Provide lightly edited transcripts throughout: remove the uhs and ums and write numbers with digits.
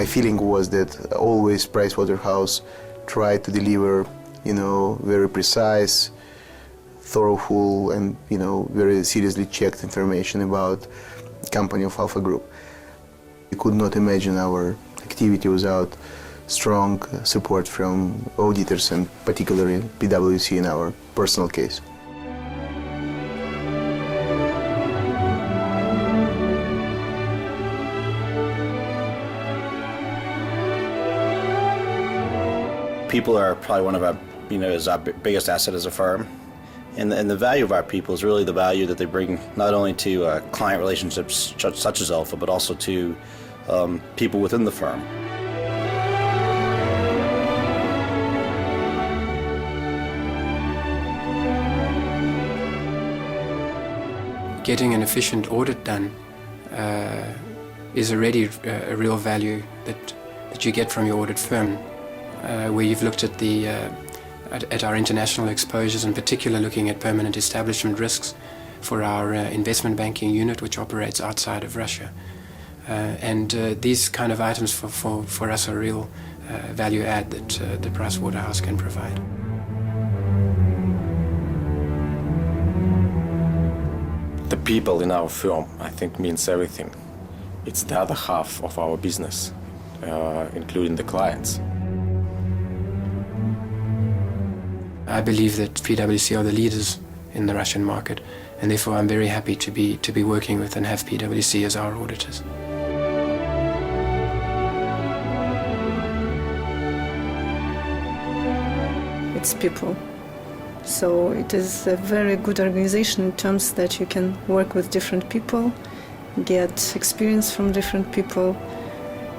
my feeling was that always Pricewaterhouse tried to deliver, very precise, thorough, and very seriously checked information about the company of Alpha Group. We could not imagine our activity without strong support from auditors and particularly PwC in our personal case. People are probably one of our, is our biggest asset as a firm. And the value of our people is really the value that they bring not only to client relationships such as Alpha, but also to people within the firm. Getting an efficient audit done is already a real value that you get from your audit firm, where you've looked at at our international exposures, in particular looking at permanent establishment risks for our investment banking unit, which operates outside of Russia. And these kind of items for us are real value add that the Pricewaterhouse can provide. The people in our firm, I think, means everything. It's the other half of our business, including the clients. I believe that PwC are the leaders in the Russian market, and therefore I'm very happy to be working with and have PwC as our auditors. It's people. So it is a very good organization in terms that you can work with different people, get experience from different people,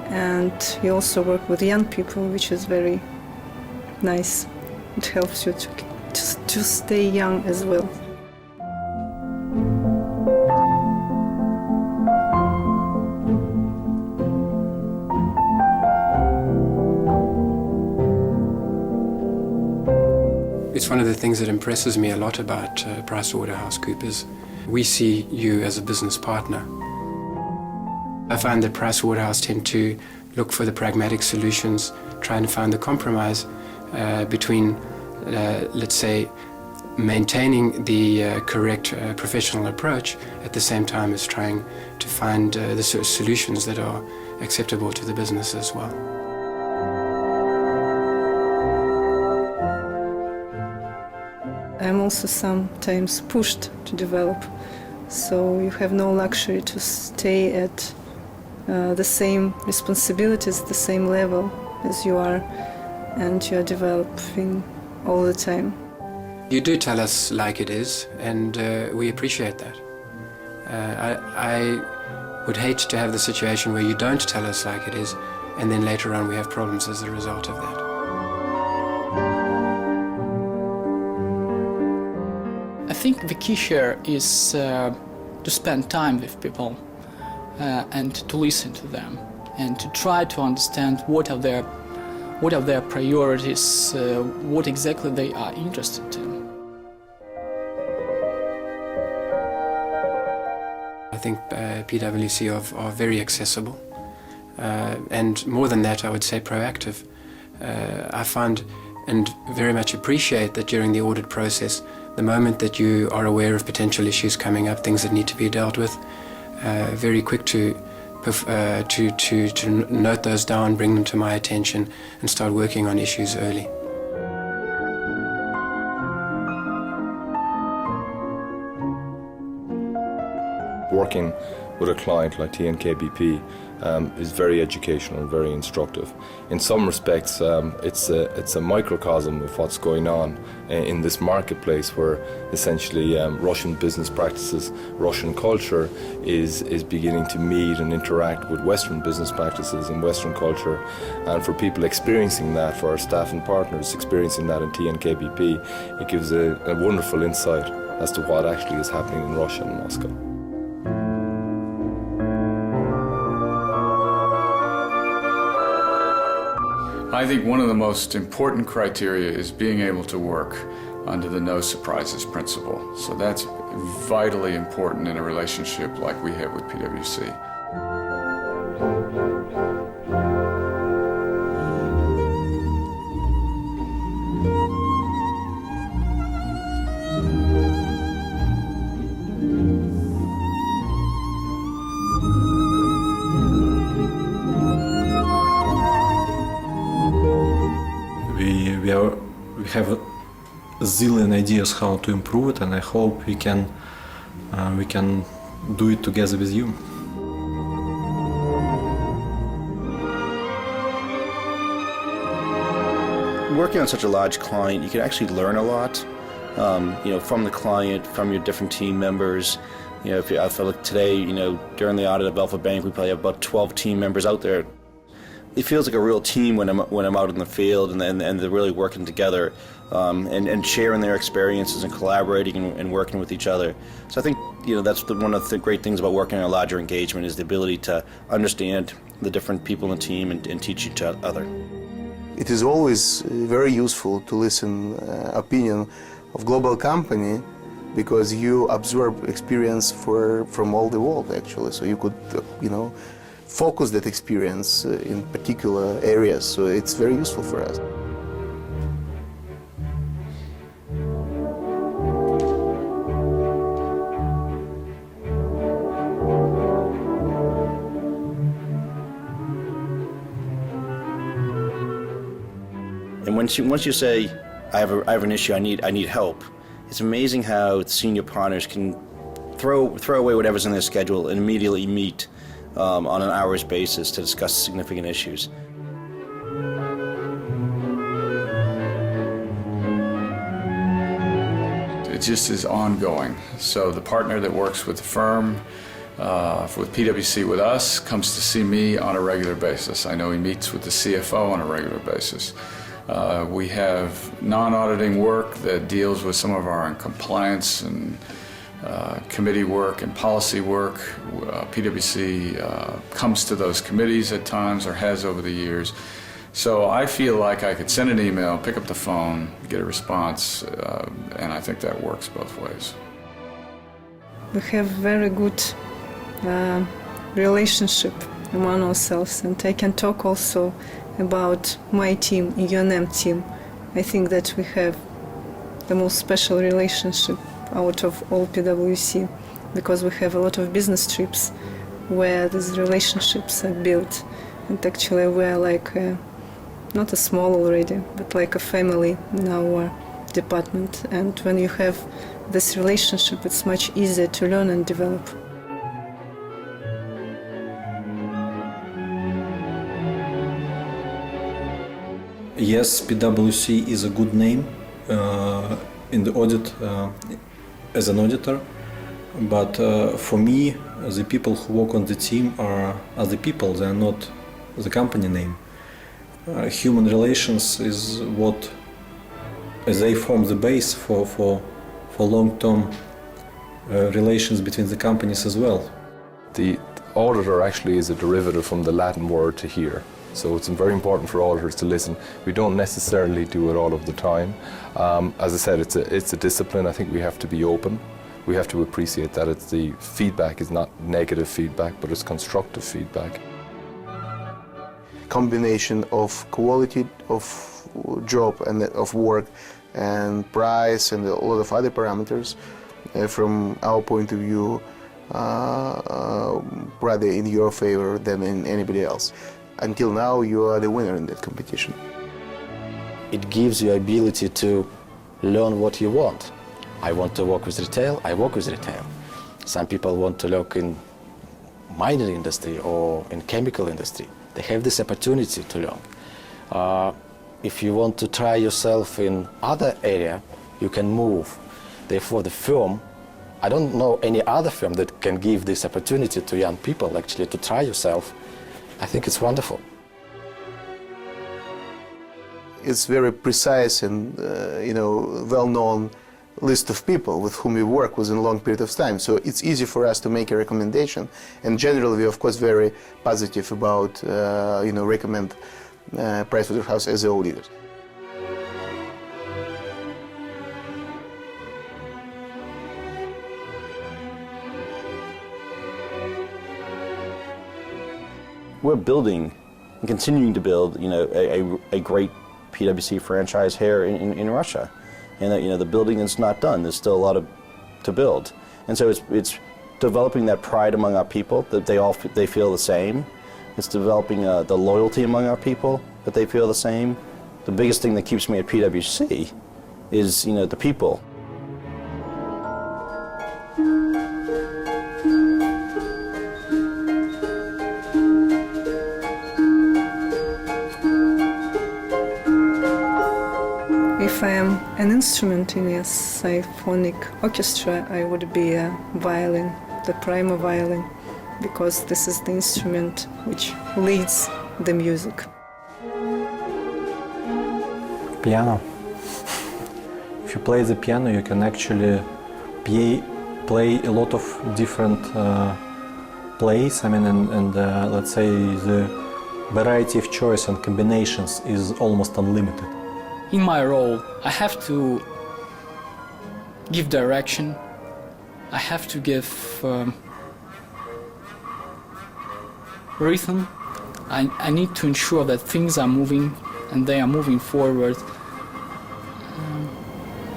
and you also work with young people, which is very nice. It helps you to stay young as well. It's one of the things that impresses me a lot about PricewaterhouseCoopers. We see you as a business partner. I find that Pricewaterhouse tend to look for the pragmatic solutions, trying to find the compromise between, let's say, maintaining the correct professional approach at the same time as trying to find the solutions that are acceptable to the business as well. I'm also sometimes pushed to develop, so you have no luxury to stay at the same responsibilities, the same level as you are, and you are developing all the time. You do tell us like it is, and we appreciate that. I would hate to have the situation where you don't tell us like it is, and then later on we have problems as a result of that. I think the key here is to spend time with people and to listen to them and to try to understand what are their priorities, what exactly they are interested in. I think PwC are very accessible, and more than that I would say proactive. I find and very much appreciate that during the audit process, the moment that you are aware of potential issues coming up, things that need to be dealt with, very quick to note those down, bring them to my attention, and start working on issues early. Working with a client like TNK-BP is very educational and very instructive. In some respects, it's a microcosm of what's going on in this marketplace, where essentially Russian business practices, Russian culture is beginning to meet and interact with Western business practices and Western culture. And for people experiencing that, for our staff and partners experiencing that in TNK-BP, it gives a wonderful insight as to what actually is happening in Russia and Moscow. I think one of the most important criteria is being able to work under the no surprises principle. So that's vitally important in a relationship like we have with PwC. zillion ideas how to improve it, and I hope we can do it together with you. Working on such a large client, you can actually learn a lot, from the client, from your different team members. If I look today, during the audit of Alpha Bank, we probably have about 12 team members out there. It feels like a real team when I'm out in the field and they're really working together and sharing their experiences and collaborating and working with each other. So I think that's one of the great things about working in a larger engagement is the ability to understand the different people in the team and teach each other. It is always very useful to listen opinion of global company because you absorb experience from all the world actually. So you could, focus that experience in particular areas. So it's very useful for us. And once you say, I have an issue, I need help, it's amazing how the senior partners can throw away whatever's in their schedule and immediately meet on an hour's basis to discuss significant issues. It just is ongoing. So the partner that works with the firm, with PwC with us, comes to see me on a regular basis. I know he meets with the CFO on a regular basis. We have non-auditing work that deals with some of our compliance and committee work and policy work. PwC comes to those committees at times or has over the years. So I feel like I could send an email, pick up the phone, get a response, and I think that works both ways. We have very good relationship among ourselves, and I can talk also about my team, UNM team. I think that we have the most special relationship out of all PwC because we have a lot of business trips where these relationships are built, and actually we're like not a small already, but like a family in our department. And when you have this relationship, it's much easier to learn and develop. Yes, PwC is a good name in the audit as an auditor, but for me, the people who work on the team are the people, they are not the company name. Human relations is what they form the base for long-term relations between the companies as well. The auditor actually is a derivative from the Latin word to hear. So it's very important for auditors to listen. We don't necessarily do it all of the time. As I said, it's a discipline. I think we have to be open. We have to appreciate that the feedback is not negative feedback, but it's constructive feedback. Combination of quality of job and of work and price and a lot of other parameters from our point of view rather in your favor than in anybody else. Until now, you are the winner in that competition. It gives you ability to learn what you want. I want to work with retail, I work with retail. Some people want to work in mining industry or in chemical industry. They have this opportunity to learn. If you want to try yourself in other area, you can move. Therefore, the firm, I don't know any other firm that can give this opportunity to young people actually to try yourself. I think it's wonderful. It's very precise and well-known list of people with whom we work within a long period of time. So it's easy for us to make a recommendation. And generally, we're of course very positive about recommend PricewaterhouseCoopers as the auditors. We're building and continuing to build, a great PwC franchise here in Russia, and that the building is not done. There's still a lot to build, and so it's developing that pride among our people that they feel the same. It's developing the loyalty among our people that they feel the same. The biggest thing that keeps me at PwC is, the people. If I am an instrument in a symphonic orchestra, I would be a violin, the prima violin, because this is the instrument which leads the music. Piano. If you play the piano, you can actually play a lot of different plays. I mean, and let's say the variety of choice and combinations is almost unlimited. In my role, I have to give direction. I have to give rhythm. I need to ensure that things are moving and they are moving forward.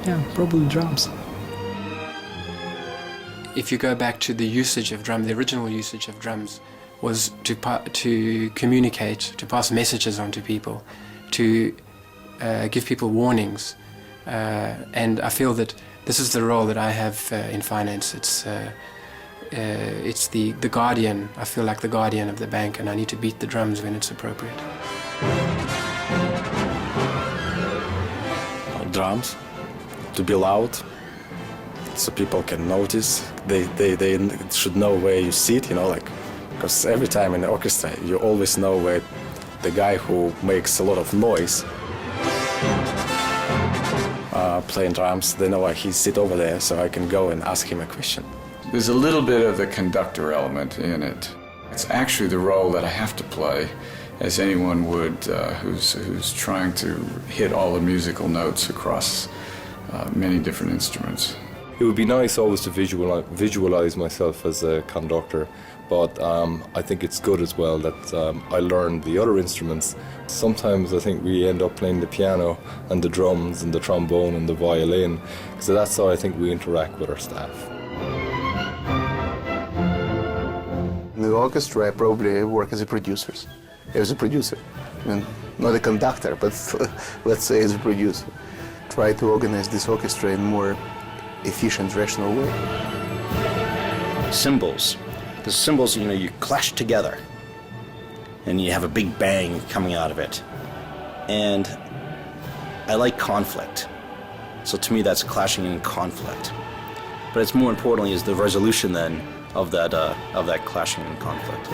Yeah, probably drums. If you go back to the usage of drums, the original usage of drums was to communicate, to pass messages on to people, to give people warnings. And I feel that this is the role that I have in finance. It's the guardian. I feel like the guardian of the bank, and I need to beat the drums when it's appropriate. Drums, to be loud, so people can notice. They should know where you sit, because every time in the orchestra you always know where the guy who makes a lot of noise playing drums, they know he sit over there, so I can go and ask him a question. There's a little bit of the conductor element in it. It's actually the role that I have to play, as anyone would who's trying to hit all the musical notes across many different instruments. It would be nice always to visualize myself as a conductor, but I think it's good as well that I learned the other instruments. Sometimes I think we end up playing the piano and the drums and the trombone and the violin, so that's how I think we interact with our staff. In the orchestra, I probably work as a producer. I mean, not a conductor, but let's say as a producer. Try to organize this orchestra in a more efficient, rational way. Cymbals. The cymbals, you clash together and you have a big bang coming out of it. And I like conflict. So to me, that's clashing in conflict. But it's more importantly is the resolution then of that clashing in conflict.